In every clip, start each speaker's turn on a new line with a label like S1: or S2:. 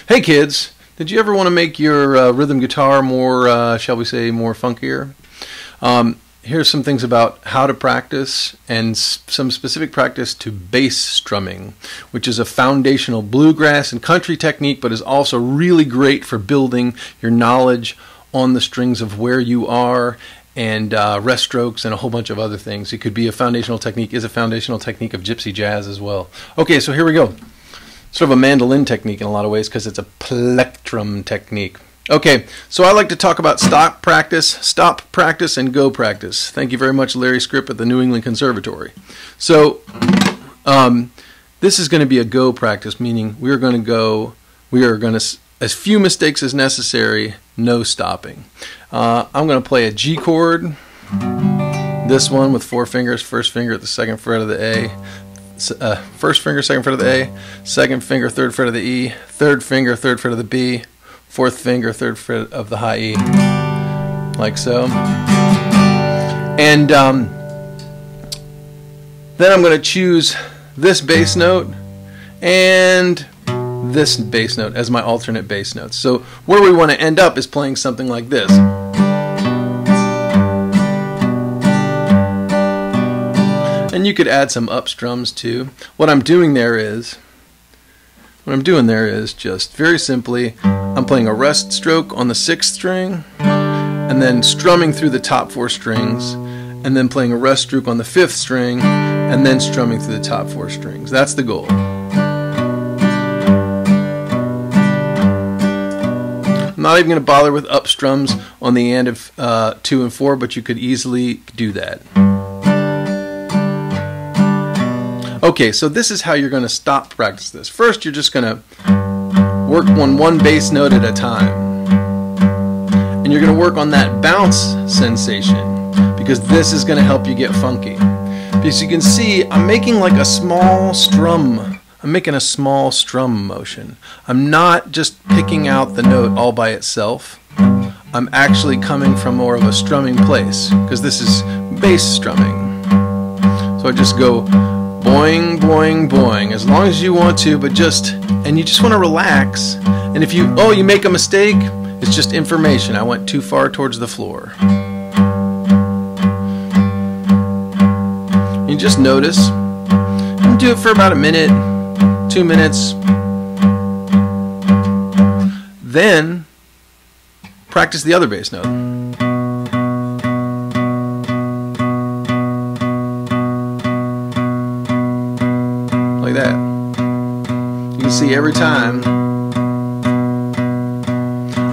S1: Hey kids, did you ever want to make your rhythm guitar more, shall we say, more funkier? Here's some things about how to practice and some specific practice to bass strumming, which is a foundational bluegrass and country technique, but is also really great for building your knowledge on the strings of where you are and rest strokes and a whole bunch of other things. It could be a foundational technique, is a foundational technique of gypsy jazz as well. Okay, so here we go. Sort of a mandolin technique in a lot of ways because it's a plectrum technique. Okay, so I like to talk about stop practice, and go practice. Thank you very much, Larry Scripp at the New England Conservatory. So this is going to be a go practice, meaning we are going to, as few mistakes as necessary, no stopping. I'm going to play a G chord, this one with 4 fingers, first finger at the 2nd fret of the A, first finger, 2nd fret of the A, 2nd finger, 3rd fret of the E, 3rd finger, 3rd fret of the B, 4th finger, 3rd fret of the high E, like so. And then I'm going to choose this bass note and this bass note as my alternate bass notes. So where we want to end up is playing something like this. And you could add some up strums too. What I'm doing there is just very simply, I'm playing a rest stroke on the 6th string, and then strumming through the top 4 strings, and then playing a rest stroke on the 5th string, and then strumming through the top 4 strings. That's the goal. I'm not even going to bother with up strums on the end of 2 and 4, but you could easily do that. Okay, so this is how you're going to stop practice this. First, you're just going to work on one bass note at a time. And you're going to work on that bounce sensation, because this is going to help you get funky. Because you can see, I'm making like a small strum. I'm making a small strum motion. I'm not just picking out the note all by itself. I'm actually coming from more of a strumming place, because this is bass strumming. So I just go boing, boing, boing, as long as you want to, but and you just want to relax. And if you make a mistake, it's just information. I went too far towards the floor. You just notice. And do it for about a minute, 2 minutes. Then practice the other bass note. Like that. You can see every time.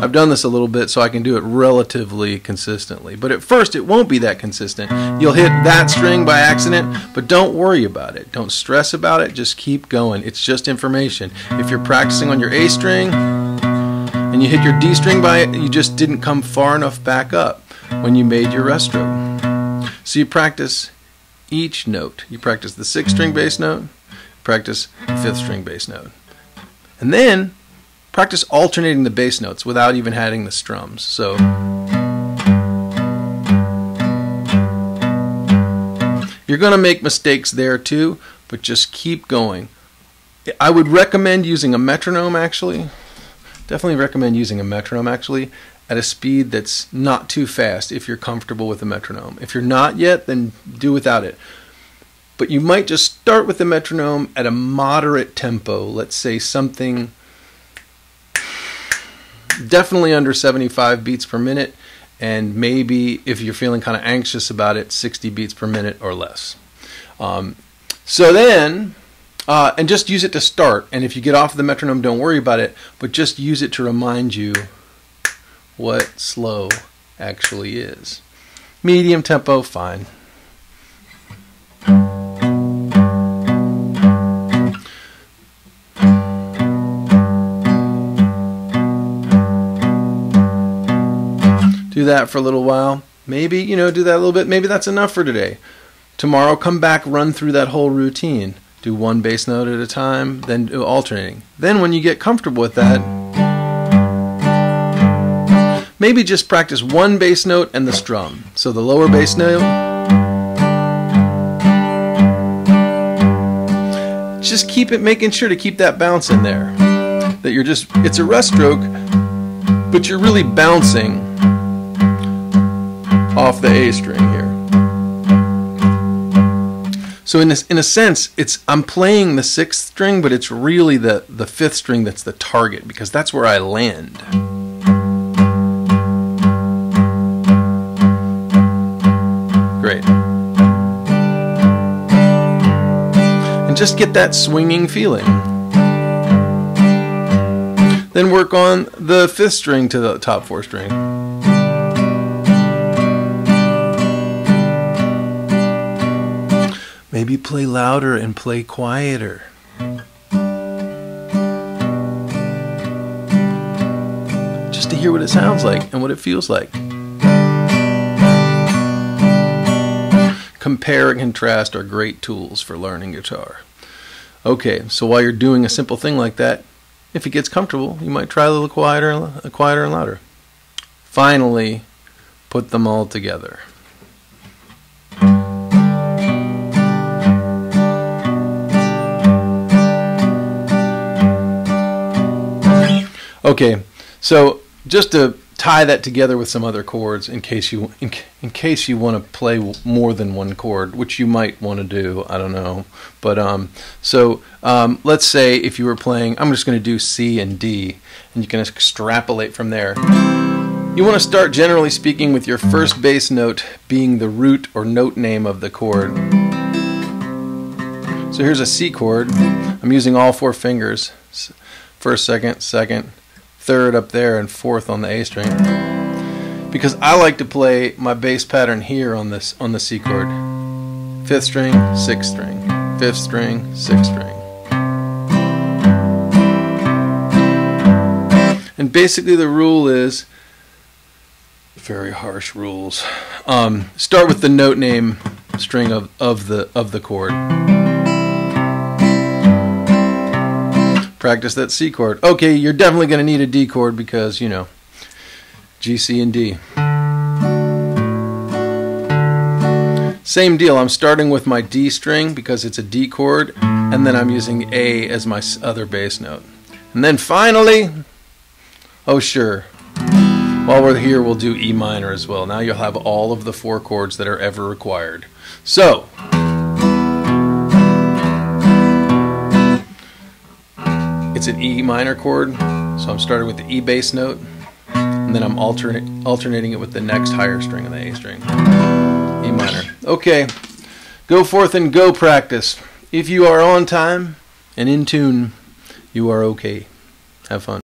S1: I've done this a little bit so I can do it relatively consistently, but at first it won't be that consistent. You'll hit that string by accident, but don't worry about it. Don't stress about it. Just keep going. It's just information. If you're practicing on your A string and you hit your D string by it, you just didn't come far enough back up when you made your rest stroke. So you practice each note. You practice the 6th string bass note, practice the 5th string bass note, and then practice alternating the bass notes without even adding the strums. So you're going to make mistakes there too, but just keep going. I would recommend using a metronome, actually. Definitely recommend using a metronome, actually, at a speed that's not too fast if you're comfortable with a metronome. If you're not yet, then do without it. But you might just start with the metronome at a moderate tempo. Let's say something definitely under 75 beats per minute, and maybe if you're feeling kind of anxious about it, 60 beats per minute or less. So then, and just use it to start, and if you get off the metronome, don't worry about it, but just use it to remind you what slow actually is. Medium tempo, fine. Do that for a little while. Maybe, do that a little bit. Maybe that's enough for today. Tomorrow, come back, run through that whole routine. Do one bass note at a time, then do alternating. Then when you get comfortable with that, maybe just practice one bass note and the strum. So the lower bass note, just keep it, making sure to keep that bounce in there. that you're just, it's a rest stroke, but you're really bouncing off the A string here. So in a sense, I'm playing the 6th string, but it's really the 5th string that's the target, because that's where I land. Great. And just get that swinging feeling. Then work on the 5th string to the top 4 string. Maybe play louder and play quieter. Just to hear what it sounds like and what it feels like. Compare and contrast are great tools for learning guitar. Okay, so while you're doing a simple thing like that, if it gets comfortable, you might try a little quieter and louder. Finally, put them all together. Okay, so just to tie that together with some other chords in case you want to play more than one chord, which you might want to do, I don't know. But let's say if you were playing, I'm just going to do C and D, and you can extrapolate from there. You want to start, generally speaking, with your first bass note being the root or note name of the chord. So here's a C chord. I'm using all 4 fingers. First, second, second, third up there, and 4th on the A string, because I like to play my bass pattern here on the C chord. 5th string, 6th string, 5th string, 6th string. And basically the rule is, very harsh rules, start with the note name string of the chord. Practice that C chord. Okay, you're definitely going to need a D chord because, you know, G, C, and D. Same deal. I'm starting with my D string because it's a D chord, and then I'm using A as my other bass note. And then finally, oh sure, while we're here, we'll do E minor as well. Now you'll have all of the 4 chords that are ever required. So, it's an E minor chord, so I'm starting with the E bass note, and then I'm alternating it with the next higher string on the A string, E minor. Okay, go forth and go practice. If you are on time and in tune, you are okay. Have fun.